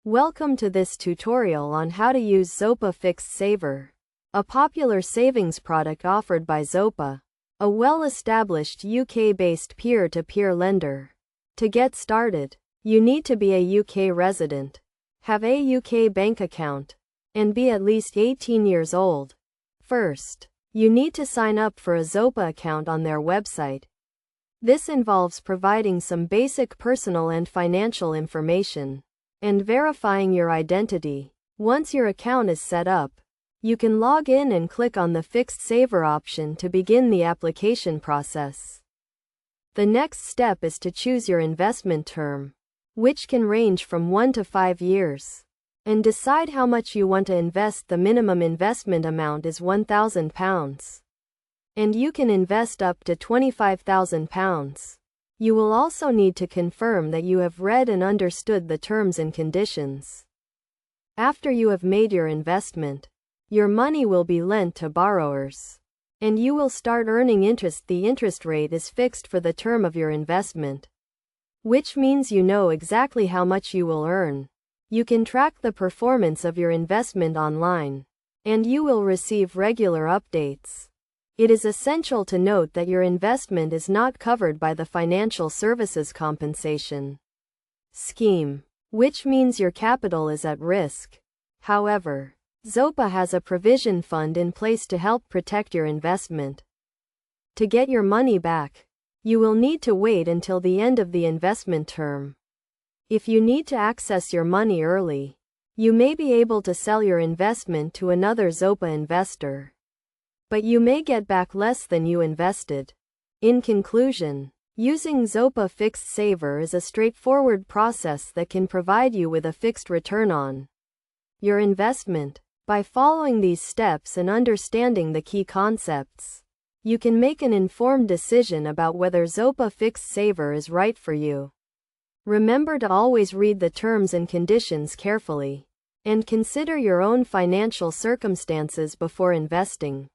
Welcome to this tutorial on how to use Zopa Fixed Saver, a popular savings product offered by Zopa, a well-established UK-based peer-to-peer lender. To get started, you need to be a UK resident, have a UK bank account, and be at least 18 years old. First, you need to sign up for a Zopa account on their website. This involves providing some basic personal and financial information and verifying your identity. Once your account is set up, you can log in and click on the Fixed Saver option to begin the application process. The next step is to choose your investment term, which can range from 1 to 5 years, and decide how much you want to invest. The minimum investment amount is £1,000, and you can invest up to £25,000. You will also need to confirm that you have read and understood the terms and conditions. After you have made your investment, your money will be lent to borrowers, and you will start earning interest. The interest rate is fixed for the term of your investment, which means you know exactly how much you will earn. You can track the performance of your investment online, and you will receive regular updates. It is essential to note that your investment is not covered by the Financial Services Compensation Scheme, which means your capital is at risk. However, Zopa has a provision fund in place to help protect your investment. To get your money back, you will need to wait until the end of the investment term. If you need to access your money early, you may be able to sell your investment to another Zopa investor, but you may get back less than you invested. In conclusion, using Zopa Fixed Saver is a straightforward process that can provide you with a fixed return on your investment. By following these steps and understanding the key concepts, you can make an informed decision about whether Zopa Fixed Saver is right for you. Remember to always read the terms and conditions carefully, and consider your own financial circumstances before investing.